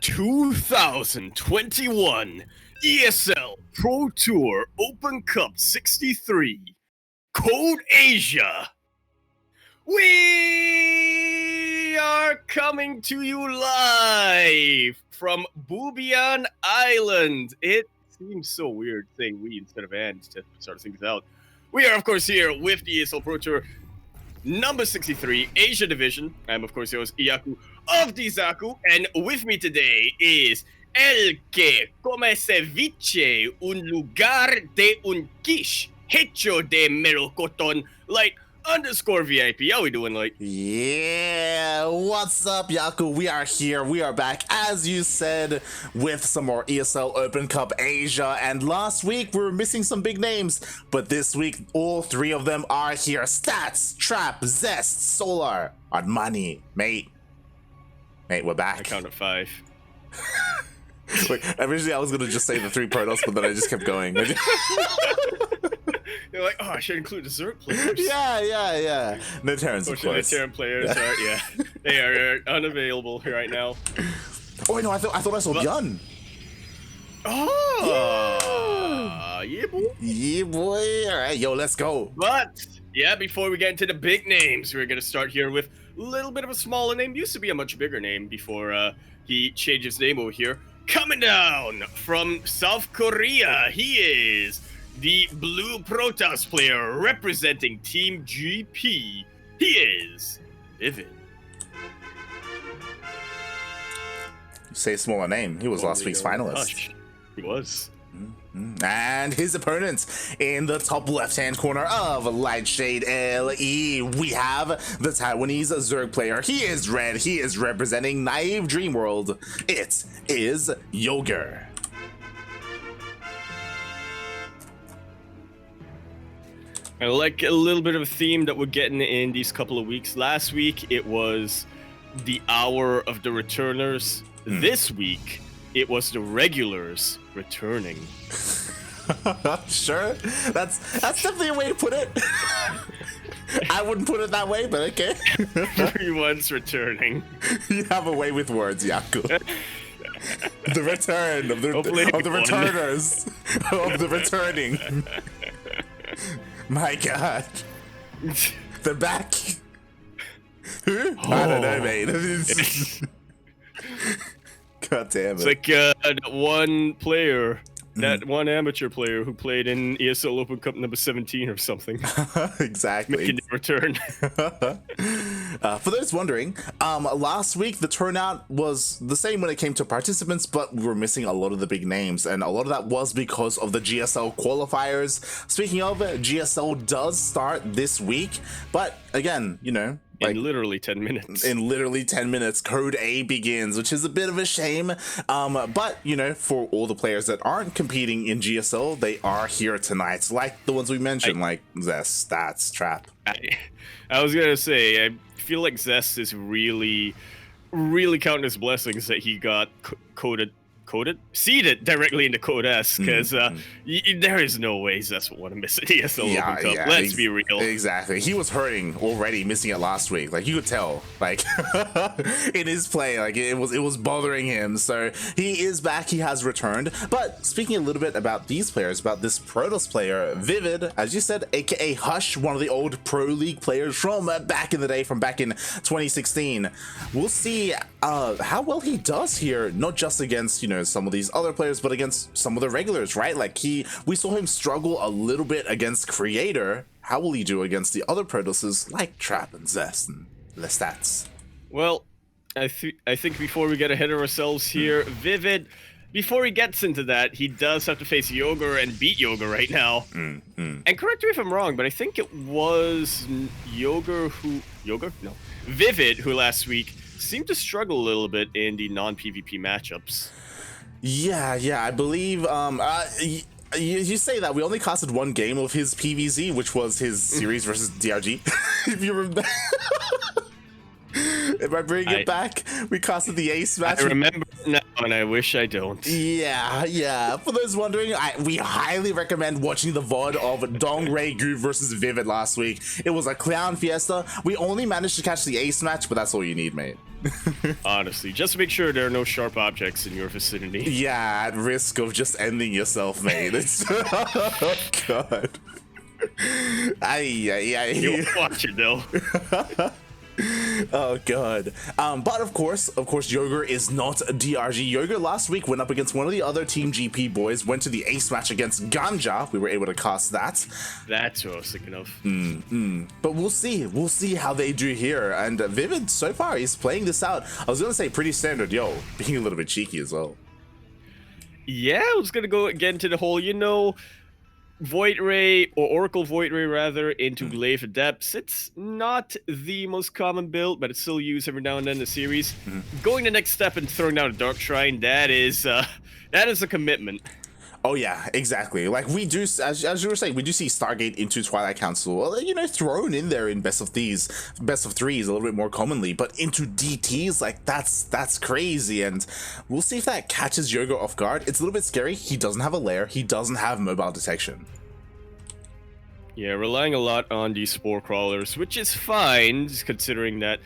2021 ESL Pro Tour Open Cup 63 Code Asia. We are coming to you live from Bubian Island. It seems so weird saying we instead of and to start things out. We are, of course, here with the ESL Pro Tour number 63 Asia Division. I'm, of course, your host, Yaku of Yakuzaku, and with me today is el que come ceviche un lugar de un quiche hecho de melocotón light _ VIP. How we doing, Light? Yeah, what's up, Yaku? We are here. We are back, as you said, with some more ESL Open Cup Asia. And last week, we were missing some big names. But this week, all three of them are here. Stats, Trap, Zest, Solar, Armani. Mate, we're back. I counted 5. Wait, originally, I was going to just say the 3 Protoss, but then I just kept going. They're like, oh, I should include the Zerg players. Yeah. No Terrans, of course. The Terran players are, they are unavailable right now. Oh, wait, no, I thought I saw Bjorn. Oh, yeah, boy. Yeah, boy. All right, yo, let's go. But, yeah, before we get into the big names, we're going to start here with a little bit of a smaller name. Used to be a much bigger name before he changed his name over here. Coming down from South Korea, he is the Blue Protoss player representing Team GP. He is ViViD. You say a smaller name. He was last week's finalist. Gosh, he was. And his opponents in the top left-hand corner of Lightshade LE, we have the Taiwanese Zerg player. He is red. He is representing Naive Dream World. It is Yoger. I like a little bit of a theme that we're getting in these couple of weeks. Last week, it was the hour of the returners. This week, it was the regulars returning. Sure, that's definitely a way to put it. I wouldn't put it that way, but okay. Everyone's returning. You have a way with words, Yaku. The return of the returners, of the returning. My God, they're back. Who? Oh. I don't know, mate. God damn it. It's like that one player, that one amateur player who played in ESL Open Cup number 17 or something. Exactly. Making a return. For those wondering, last week the turnout was the same when it came to participants, but we were missing a lot of the big names, and a lot of that was because of the GSL qualifiers. Speaking of, GSL does start this week, but again, you know, in literally 10 minutes. In literally 10 minutes, Code A begins, which is a bit of a shame. But, you know, for all the players that aren't competing in GSL, they are here tonight. Like the ones we mentioned, like Zest, Stats, Trap. I was going to say, I feel like Zest is really counting his blessings that he got seeded directly into Code S, because there is no way Zest would want to miss an ESL Open Cup. Let's be real. Exactly. He was hurting already, missing it last week. Like, you could tell, like, in his play, like, it was bothering him. So he is back. He has returned. But speaking a little bit about these players, about this Protoss player, ViViD, as you said, aka Hush, one of the old Pro League players from back in the day, from back in 2016. We'll see how well he does here, not just against, you know, some of these other players, but against some of the regulars, right? Like, we saw him struggle a little bit against Creator. How will he do against the other Protosses like Trap and Zest and Lestats? Well, I think before we get ahead of ourselves here, ViViD, before he gets into that, he does have to face Yoger and beat Yoger right now. And correct me if I'm wrong, but I think it was ViViD who last week seemed to struggle a little bit in the non-PvP matchups. Yeah, I believe, you say that, we only casted one game of his PvZ, which was his series versus DRG, if you remember. If I bring it back, we casted the ace match. I remember now, and I wish I don't. Yeah. For those wondering, we highly recommend watching the VOD of Dong Ray Gu versus ViViD last week. It was a clown fiesta. We only managed to catch the ace match, but that's all you need, mate. Honestly, just make sure there are no sharp objects in your vicinity. Yeah, at risk of just ending yourself, mate. It's oh god. You watch it though. Oh god. But of course Yoger is not a DRG. Yoger last week went up against one of the other Team GP boys, went to the ace match against Ganja. We were able to cast that. That's what I was thinking of. But we'll see how they do here. And ViViD so far is playing this out, I was gonna say pretty standard, being a little bit cheeky as well. Yeah, I was gonna go again to the whole, Void Ray, or Oracle Void Ray rather, into Glaive Adepts. It's not the most common build, but it's still used every now and then in the series. Going the next step and throwing down a Dark Shrine, that is a commitment. Oh yeah, exactly. Like we do, as you were saying, we do see Stargate into Twilight Council, thrown in there in best of threes a little bit more commonly, but into DTs, like that's crazy. And we'll see if that catches Yoger off guard. It's a little bit scary. He doesn't have a lair. He doesn't have mobile detection. Yeah, relying a lot on these spore crawlers, which is fine, considering that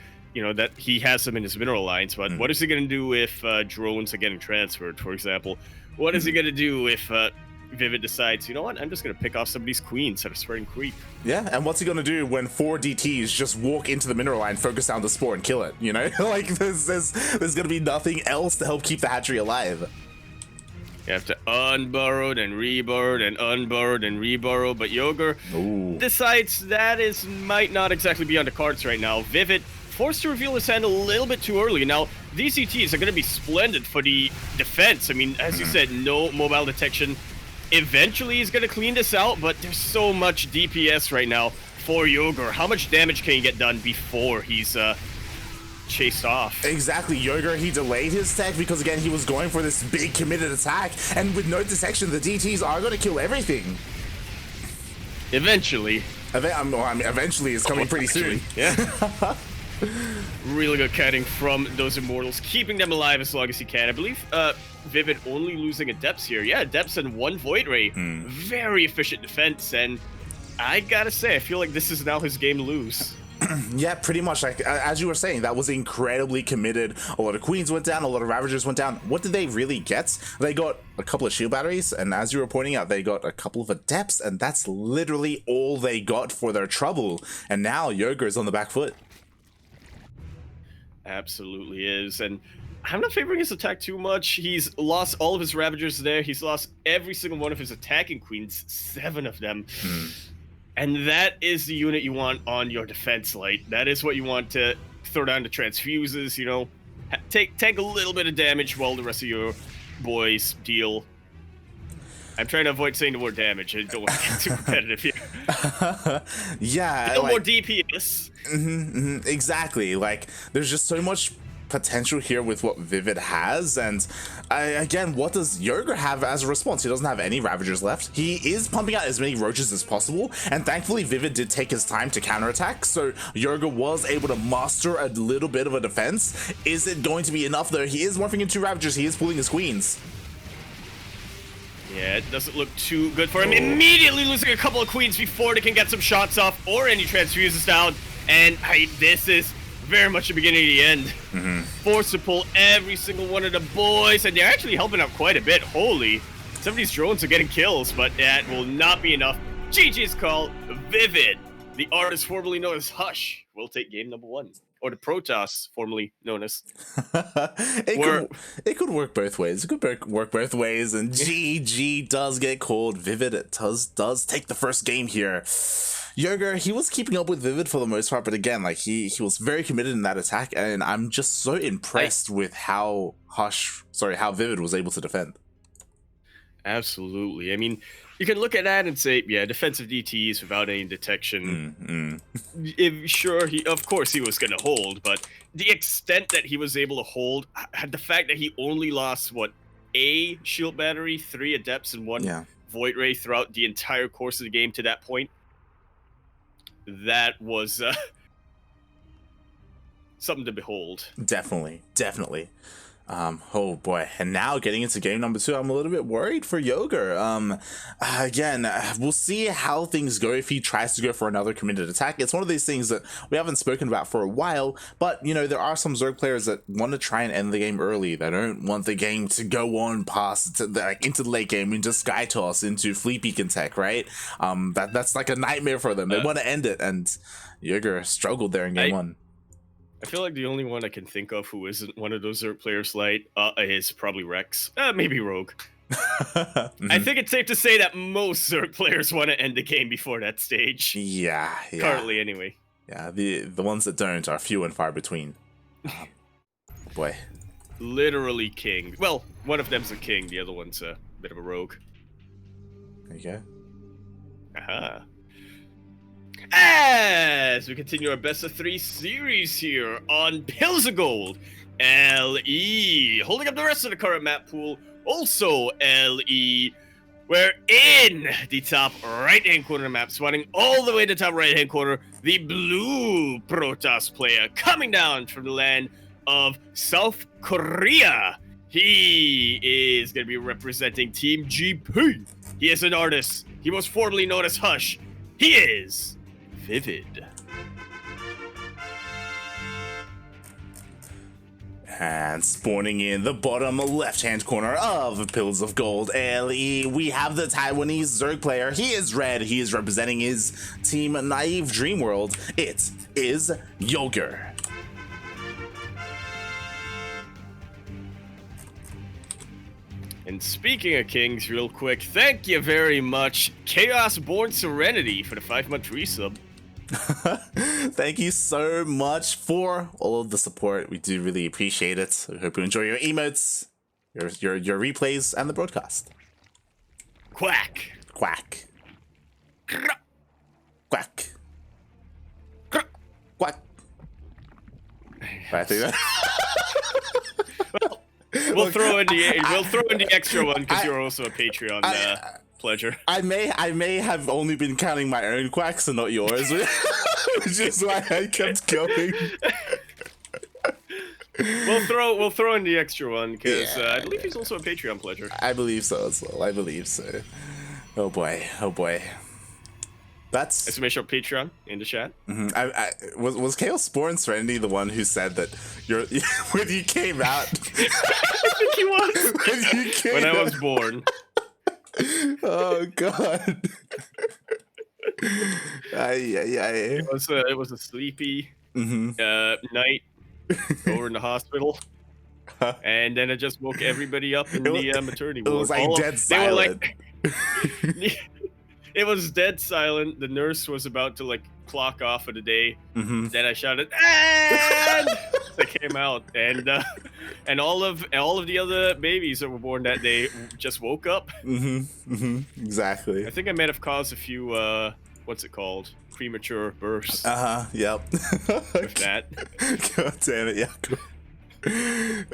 that he has them in his mineral lines. But what is he gonna do if drones are getting transferred, for example? What is he gonna do if ViViD decides, you know what, I'm just gonna pick off some of these queens that are spreading creep? Yeah, and what's he gonna do when 4 DTs just walk into the mineral line, focus down the spore, and kill it? Like there's gonna be nothing else to help keep the hatchery alive. You have to unburrow and reburrow and unburrow and reburrow, but Yoger decides that might not exactly be on the cards right now. ViViD forced to reveal his hand a little bit too early. Now, these ETs are going to be splendid for the defense. I mean, as you said, no mobile detection. Eventually, he's going to clean this out, but there's so much DPS right now for Yoger. How much damage can he get done before he's chased off? Exactly. Yoger, he delayed his tech because, again, he was going for this big committed attack, and with no detection, the DTs are going to kill everything. Eventually. Eventually is coming pretty soon. Yeah. Really good catting from those Immortals, keeping them alive as long as he can. I believe ViViD only losing Adepts here. Yeah, Adepts and 1 Void Ray. Very efficient defense, and I gotta say, I feel like this is now his game to lose. Yeah, pretty much. Like as you were saying, that was incredibly committed. A lot of Queens went down, a lot of Ravagers went down. What did they really get? They got a couple of shield batteries, and as you were pointing out, they got a couple of Adepts, and that's literally all they got for their trouble. And now Yoger is on the back foot. Absolutely is, and I'm not favoring his attack too much. He's lost all of his Ravagers there. He's lost every single one of his attacking Queens, 7 of them. And that is the unit you want on your defense light. That is what you want to throw down the transfuses, take a little bit of damage while the rest of your boys deal. I'm trying to avoid saying the word damage. I don't want to get too competitive here. Yeah. A little more DPS. Exactly. Like, there's just so much potential here with what ViViD has, and again, what does Yoger have as a response? He doesn't have any Ravagers left. He is pumping out as many Roaches as possible, and thankfully ViViD did take his time to counterattack, so Yoger was able to muster a little bit of a defense. Is it going to be enough though? He is morphing into Ravagers. He is pulling his Queens. Yeah, it doesn't look too good for him. Immediately losing a couple of Queens before they can get some shots off or any transfuses down. And this is very much the beginning of the end. Forced to pull every single one of the boys, and they're actually helping out quite a bit. Holy, some of these drones are getting kills, but that will not be enough. GG's call. ViViD, the artist formerly known as Hush, will take game number 1. Or the Protoss, formerly known as. It could work both ways. It could work both ways, and GG does get called. ViViD does take the first game here. Yoger, he was keeping up with ViViD for the most part, but again, like he was very committed in that attack, and I'm just so impressed with how ViViD was able to defend. Absolutely. I mean, you can look at that and say, yeah, defensive DTs without any detection. Sure, of course he was going to hold, but the extent that he was able to hold, the fact that he only lost, a shield battery, 3 Adepts, and 1 Void Ray throughout the entire course of the game to that point, that was something to behold. Definitely. Oh boy, and now getting into game number 2, I'm a little bit worried for Yoger. Again, we'll see how things go if he tries to go for another committed attack. It's one of these things that we haven't spoken about for a while, but you know, there are some Zerg players that want to try and end the game early. They don't want the game to go on past into the late game, into Sky Toss, into Fleet Beacon Tech, right? That's like a nightmare for them. They want to end it, and Yoger struggled there in game 1. I feel like the only one I can think of who isn't one of those Zerg players is probably Rex. Maybe Rogue. I think it's safe to say that most Zerg players want to end the game before that stage. Yeah. Currently, anyway. Yeah, the ones that don't are few and far between. Boy. Literally king. Well, one of them's a king, the other one's a bit of a rogue. There you go. Aha. As we continue our best of 3 series here on PvZ Gold, LE. Holding up the rest of the current map pool, also LE. We're in the top right-hand corner of the map, spawning all the way to the top right-hand corner, the blue Protoss player coming down from the land of South Korea. He is going to be representing Team GP. He is an artist. He was formerly known as Hush. He is ViViD. And spawning in the bottom left-hand corner of Pills of Gold LE, we have the Taiwanese Zerg player. He is red. He is representing his team Naive Dream World. It is Yoger. And speaking of kings, real quick, thank you very much, Chaos Born Serenity, for the 5-month resub. Thank you so much for all of the support. We do really appreciate it. I hope you enjoy your emotes, your replays, and the broadcast. Quack. Quack. Quack. Quack. I think that. Well, we'll throw in the extra one because you're also a Patreon pledger. I may have only been counting my own quacks and not yours, which is why I kept going. We'll throw in the extra one because I believe he's also a Patreon pledger. I believe so as well. I believe so. Oh boy. That's exclamation Patreon in the chat. Mm-hmm. Was Chaos Born Serenity the one who said that when you came out? I think he was. When I was born. Oh god. It was a sleepy night over in the hospital. And then it just woke everybody up in the maternity ward. It was like dead silent. It was dead silent. The nurse was about to like clock off for the day. Then I shouted, and they came out, and all of the other babies that were born that day just woke up. Exactly. I think I might have caused a few what's it called? Premature births. Yep. With that. God damn it, Yaku.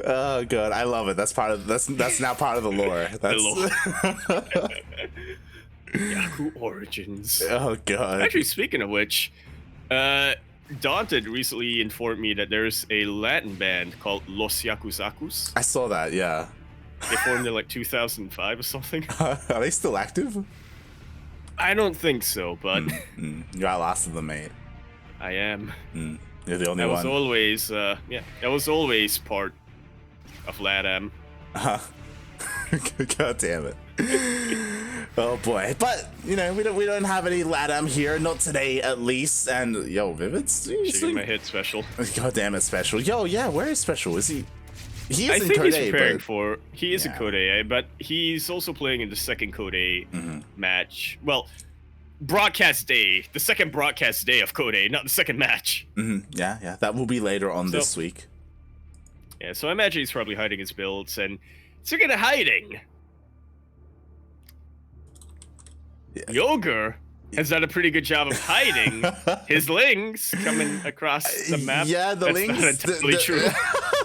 Oh god, I love it. That's now part of the lore. The lore. Yaku origins. Oh god. Actually, speaking of which, Daunted recently informed me that there's a Latin band called Los Yakuzakus. I saw that, yeah. They formed in like 2005 or something. Are they still active? I don't think so, but you outlasted them, mate. I am. You're the only one. That was always part of LATAM. God damn it. Oh boy, but you know we don't have any LATAM here, not today at least. And yo, ViViD's shaking my head special. God damn it, special. Yo, yeah, where is special? Is he? He is I in think Code he's A, preparing but for. He is in Code A, but he's also playing in the second Code A match. Well, broadcast day, the second broadcast day of Code A, not the second match. Yeah, that will be later on this week. Yeah, so I imagine he's probably hiding his builds, and speaking of hiding. Yoger has done a pretty good job of hiding his links coming across the map. Yeah, the That's links. not entirely true.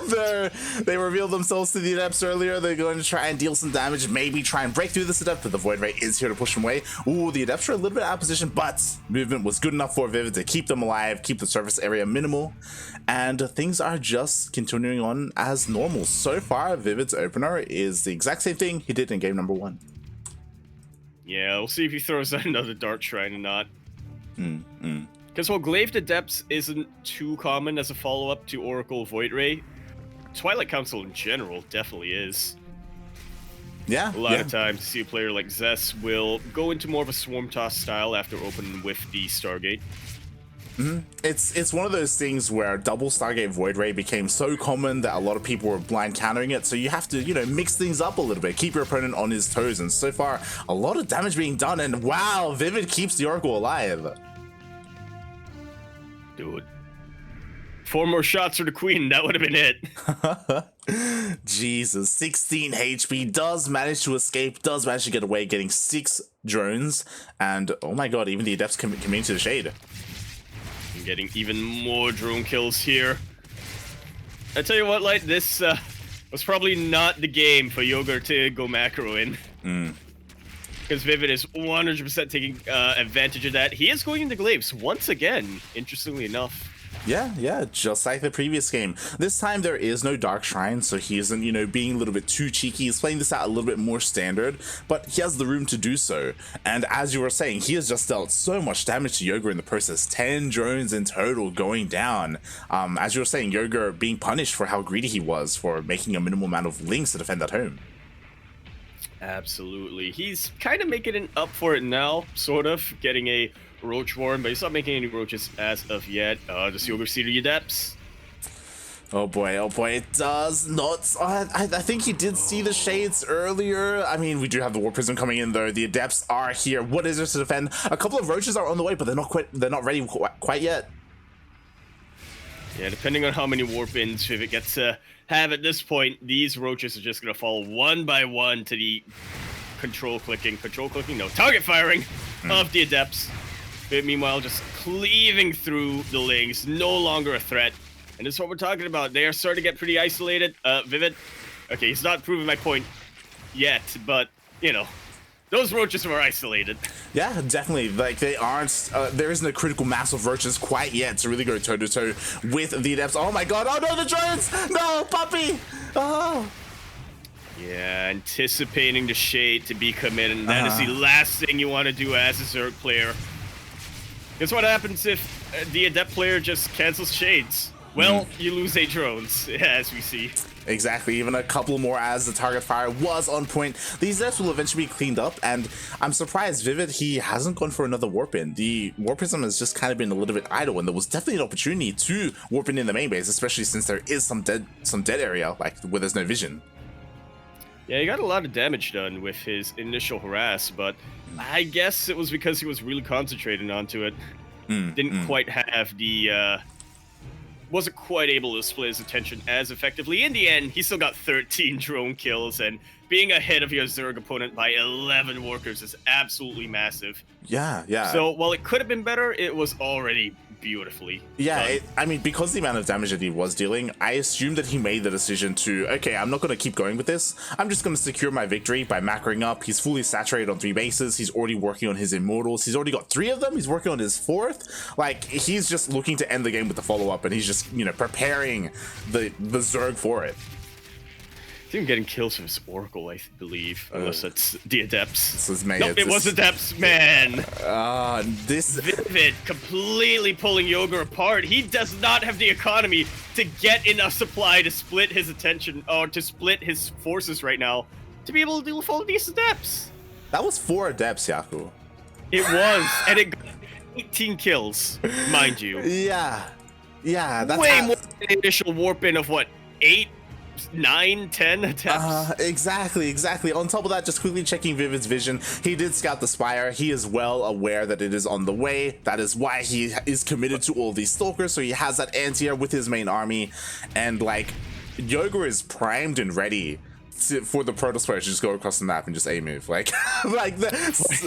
They revealed themselves to the Adepts earlier. They're going to try and deal some damage, maybe try and break through this Adept, but the Void Ray is here to push them away. Ooh, the Adepts are a little bit out of position, but movement was good enough for ViViD to keep them alive, keep the surface area minimal, and things are just continuing on as normal. So far, ViViD's opener is the exact same thing he did in game number 1. Yeah, we'll see if he throws out another Dark Shrine or not. Because while Glaive Adepts isn't too common as a follow-up to Oracle Void Ray, Twilight Council in general definitely is. Yeah. A lot of times, you see a player like Zess will go into more of a Swarm Toss style after opening with the Stargate. It's one of those things where double Stargate Void Ray became so common that a lot of people were blind countering it, so you have to, you know, mix things up a little bit, keep your opponent on his toes, and so far, a lot of damage being done, and wow, ViViD keeps the Oracle alive. Dude. 4 more shots for the Queen, that would have been it. Jesus, 16 HP, does manage to escape, does manage to get away, getting 6 drones, and oh my god, even the Adepts come into the shade. And getting even more drone kills here. I tell you what, Light, this was probably not the game for Yoger to go macro in. Because ViViD is 100% taking advantage of that. He is going into Glaives once again, interestingly enough. Yeah, just like the previous game. This time there is no Dark Shrine, so he isn't, you know, being a little bit too cheeky. He's playing this out a little bit more standard, but he has the room to do so. And as you were saying, he has just dealt so much damage to Yoger in the process. 10 drones in total going down. As you were saying, Yoger being punished for how greedy he was for making a minimal amount of links to defend at home. Absolutely. He's kind of making it up for it now, sort of, getting a Roach Warren, but he's not making any Roaches as of yet. Does Yoger see the Adepts? Oh boy, it does not. I think he did see the Shades earlier. I mean, we do have the War Prism coming in though. The Adepts are here. What is there to defend? A couple of Roaches are on the way, but they're not ready quite yet. Yeah, depending on how many Warp Ins ViViD gets to have at this point, these Roaches are just going to fall one by one to the target firing of the Adepts. But meanwhile, just cleaving through the links, no longer a threat. And this is what we're talking about. They are starting to get pretty isolated. ViViD, okay, he's not proving my point yet, but, you know, those Roaches are isolated. Yeah, definitely. Like, they aren't, there isn't a critical mass of Roaches quite yet to really go toe-to-toe with the Adepts. Oh my god, oh no, the drones! No, puppy! Oh! Yeah, anticipating the Shade to be committed, and that is the last thing you want to do as a Zerg player. Guess what happens if the Adept player just cancels Shades? Well, you lose 8 drones, as we see. Exactly, even a couple more as the target fire was on point. These Adepts will eventually be cleaned up, and I'm surprised ViViD, he hasn't gone for another Warp In. The Warp Prism has just kind of been a little bit idle, and there was definitely an opportunity to Warp in the main base, especially since there is some dead area, like, where there's no vision. Yeah, he got a lot of damage done with his initial harass, but I guess it was because he was really concentrating onto it. Didn't quite have the, wasn't quite able to split his attention as effectively. In the end, he still got 13 drone kills, and being ahead of your Zerg opponent by 11 workers is absolutely massive. Yeah. So while it could have been better, it was already beautifully done. I mean, because the amount of damage that he was dealing, I assumed that he made the decision to, okay, I'm not going to keep going with this. I'm just going to secure my victory by macroing up. He's fully saturated on 3 bases. He's already working on his Immortals. He's already got 3 of them. He's working on his 4th. Like, he's just looking to end the game with the follow-up, and he's just, you know, preparing the Zerg for it. He's even getting kills with his Oracle, I believe, unless it's the Adepts. Nope, it was Adepts, man. This ViViD completely pulling Yoger apart. He does not have the economy to get enough supply to split his attention, or to split his forces right now, to be able to deal with all of these Adepts. That was 4 Adepts, Yaku. It was, and it got 18 kills, mind you. Yeah, that's way more than the initial warp in of what, 8? 9, 10 attempts. Exactly. On top of that, just quickly checking ViViD's vision, he did scout the Spire. He is well aware that it is on the way. That is why he is committed to all these Stalkers, so he has that anti-air with his main army, and like, Yoger is primed and ready for the Protoss player to just go across the map and just A-move. Like, like that's...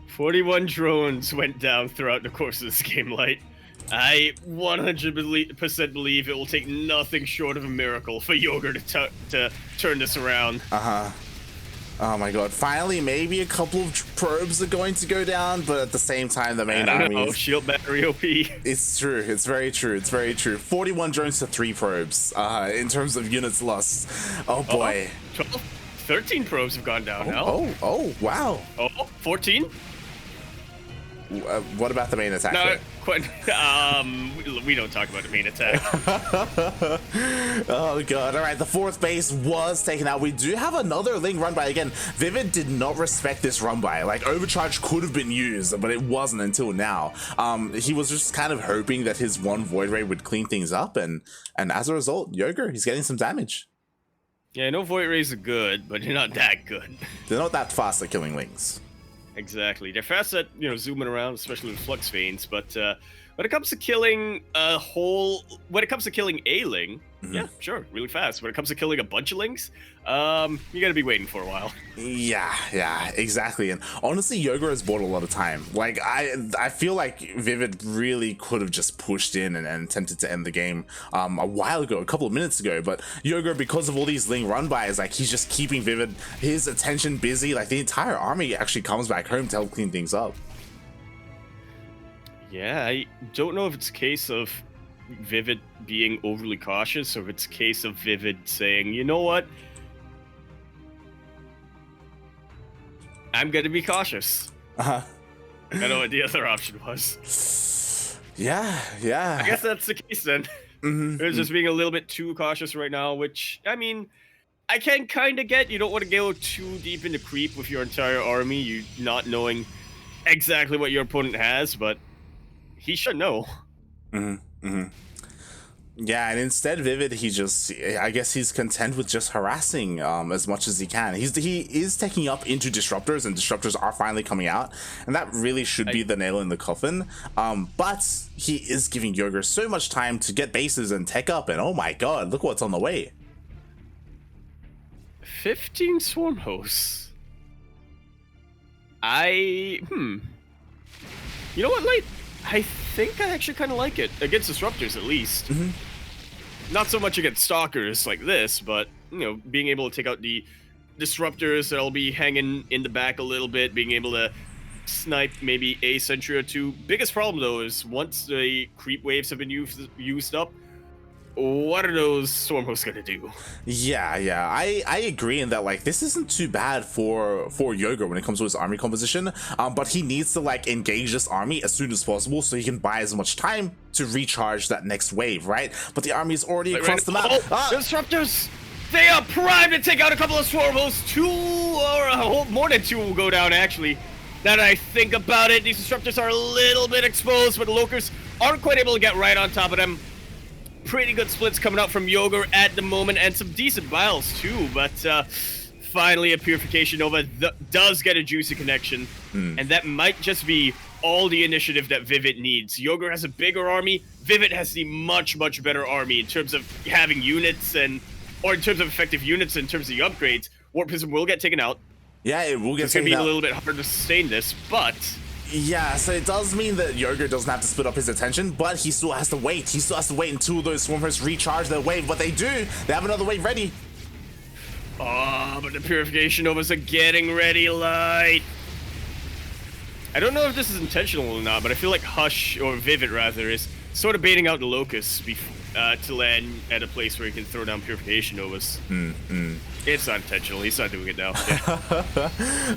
41 drones went down throughout the course of this game, Light. I 100% believe it will take nothing short of a miracle for Yoger to turn this around. Oh my god, finally maybe a couple of probes are going to go down, but at the same time the main army shield battery OP. It's true, it's very true, it's very true. 41 drones to 3 probes in terms of units lost. Oh boy. 12, 13 probes have gone down now. Oh, wow. 14? What about the main attack? No, quite. We don't talk about the main attack. Oh god! All right, the 4th base was taken out. We do have another Ling run by again. ViViD did not respect this run by. Like overcharge could have been used, but it wasn't until now. He was just kind of hoping that his 1 void ray would clean things up, and as a result, Yoger, he's getting some damage. Yeah, no void rays are good, but they're not that good. They're not that fast at killing Lings. Exactly. They're fast at, zooming around, especially with flux veins, but when it comes to killing a Ling, yeah, sure, really fast. When it comes to killing a bunch of Lings, you gotta be waiting for a while. Yeah, exactly. And honestly, Yoger has bought a lot of time. Like, I feel like ViViD really could have just pushed in and attempted to end the game a while ago, a couple of minutes ago, but Yoger, because of all these Ling run-bys, like, he's just keeping ViViD, his attention busy. Like, the entire army actually comes back home to help clean things up. Yeah, I don't know if it's a case of ViViD being overly cautious or if it's a case of ViViD saying, you know what? I'm going to be cautious. I don't know what the other option was. Yeah. I guess that's the case then. They're just being a little bit too cautious right now, which, I mean, I can kind of get. You don't want to go too deep into creep with your entire army, you not knowing exactly what your opponent has, but he should know. Yeah, and instead ViViD, I guess he's content with just harassing as much as he can. He is taking up into disruptors, and disruptors are finally coming out, and that really should be the nail in the coffin. But he is giving Yoger so much time to get bases and tech up, and oh my god, look what's on the way. 15 swarm hosts. You know what, Light? I think I actually kind of like it. Against disruptors, at least. Not so much against stalkers like this, but, being able to take out the disruptors that'll be hanging in the back a little bit, being able to snipe maybe a sentry or 2. Biggest problem, though, is once the creep waves have been used up, what are those swarm hosts gonna do? Yeah, I agree in that, like, this isn't too bad for Yoger when it comes to his army composition, but he needs to, like, engage this army as soon as possible so he can buy as much time to recharge that next wave, right? But the army is already across the map. Disruptors! They are primed to take out a couple of swarm hosts. 2 or more than 2 will go down, actually. Now that I think about it, these disruptors are a little bit exposed, but the Lokers aren't quite able to get right on top of them. Pretty good splits coming out from Yoger at the moment, and some decent vials too, but finally a Purification Nova does get a juicy connection, and that might just be all the initiative that ViViD needs. Yoger has a bigger army, ViViD has the much better army in terms of having units, or in terms of effective units, in terms of the upgrades. Warp Prism will get taken out. Yeah, it will get taken out. It's going to be a little bit harder to sustain this, but... Yeah, so it does mean that Yoger doesn't have to split up his attention, but he still has to wait. He still has to wait until those swarm hosts recharge their wave. But they do. They have another wave ready. Oh, but the Purification Novas are getting ready, Light. I don't know if this is intentional or not, but I feel like Hush, or ViViD rather, is sort of baiting out the Locusts to land at a place where he can throw down Purification Novas. It's not intentional. He's not doing it now. Yeah.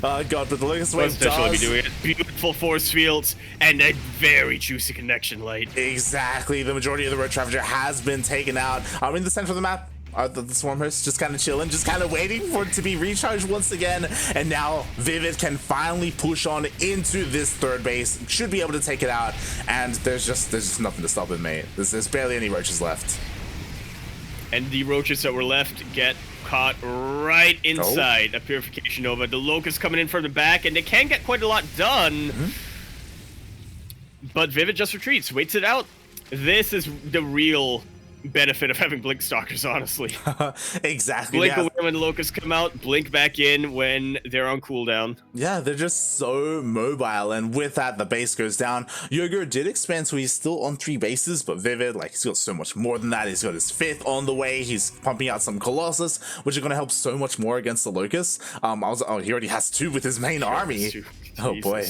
Oh god, but the Locust Wave does be doing it. Beautiful force fields and a very juicy connection, Light. Exactly. The majority of the Road Trafficker has been taken out. I'm in the center of the map. The swarm hosts just kind of chilling, just kind of waiting for it to be recharged once again. And now ViViD can finally push on into this 3rd base. Should be able to take it out. And there's just nothing to stop it, mate. There's barely any roaches left. And the roaches that were left get caught right inside a Purification Nova. The Locust coming in from the back, and they can get quite a lot done. But ViViD just retreats, waits it out. This is the real benefit of having Blink Stalkers, honestly. Exactly. Blink away when Locusts come out, blink back in when they're on cooldown. Yeah, they're just so mobile, and with that, the base goes down. Yoger did expand, so he's still on 3 bases, but ViViD, like, he's got so much more than that. He's got his 5th on the way. He's pumping out some Colossus, which are going to help so much more against the Locusts. He already has 2 with his main army. Oh boy.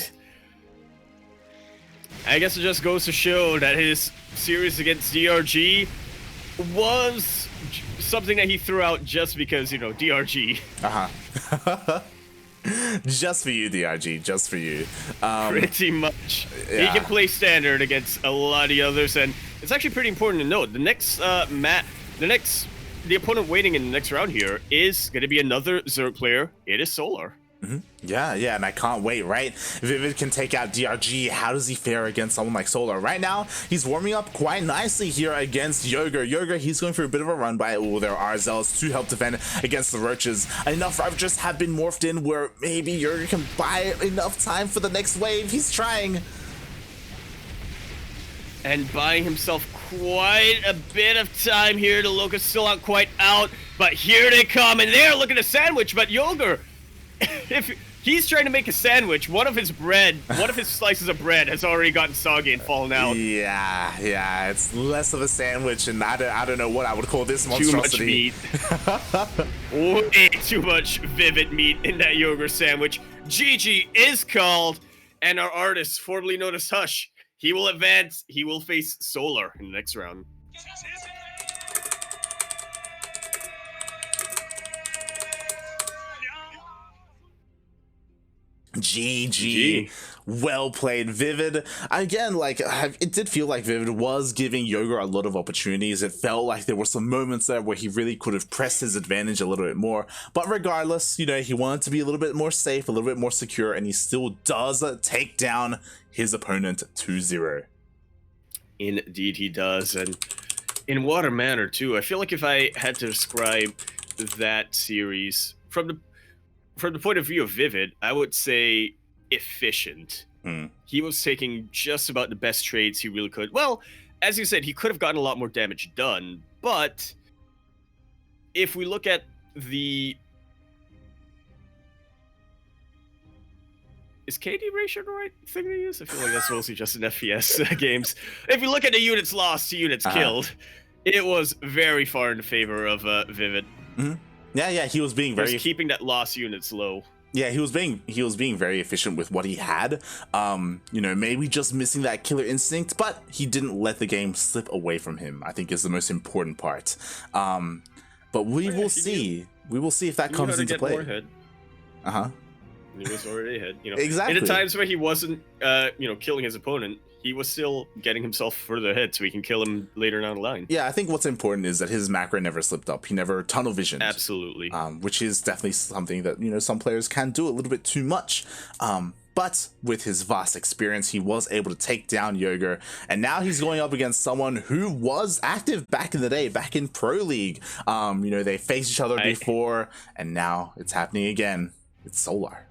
I guess it just goes to show that his series against DRG was something that he threw out just because, you know, DRG. Just for you, DRG, just for you. Pretty much. Yeah. He can play standard against a lot of the others, and it's actually pretty important to note. The next the opponent waiting in the next round here is going to be another Zerg player. It is Solar. Yeah, and I can't wait, right? ViViD can take out DRG. How does he fare against someone like Solar? Right now, he's warming up quite nicely here against Yoger. Yoger, he's going for a bit of a run by there are Zealots to help defend against the Roaches. Enough Ravages have been morphed in where maybe Yoger can buy enough time for the next wave. He's trying. And buying himself quite a bit of time here. The Locusts still not quite out, but here they come, and they're looking to sandwich, but Yoger, if he's trying to make a sandwich, one of his slices of bread has already gotten soggy and fallen out. Yeah, it's less of a sandwich, and I don't know what I would call this monstrosity. Too much meat. Way too much ViViD meat in that Yoger sandwich. GG is called, and our artist, formerly known as Hush, he will advance. He will face Solar in the next round. GG. Well played, ViViD. Again, like, it did feel like ViViD was giving Yoger a lot of opportunities. It felt like there were some moments there where he really could have pressed his advantage a little bit more. But regardless, you know, he wanted to be a little bit more safe, a little bit more secure, and he still does take down his opponent 2-0. Indeed he does, and in what a manner, too. I feel like if I had to describe that series from the point of view of ViViD, I would say efficient. He was taking just about the best trades he really could. Well, as you said, he could have gotten a lot more damage done, but if we look at the... Is KD ratio the right thing to use? I feel like that's mostly just in FPS games. If you look at the units lost to units killed, it was very far in favor of ViViD. Yeah, he was being very... keeping that lost units low. Yeah, he was being very efficient with what he had. You know, maybe just missing that killer instinct, but he didn't let the game slip away from him, I think is the most important part. But we will see. We will see if that comes into play. He was already ahead. You know, exactly. In the times where he wasn't, you know, killing his opponent, he was still getting himself further ahead so he can kill him later down the line. Yeah, I think what's important is that his macro never slipped up. He never tunnel visioned. Absolutely. Which is definitely something that, you know, some players can do a little bit too much. But with his vast experience, he was able to take down Yoger, and now he's going up against someone who was active back in the day, back in Pro League. You know, they faced each other before, and now it's happening again. It's Solar.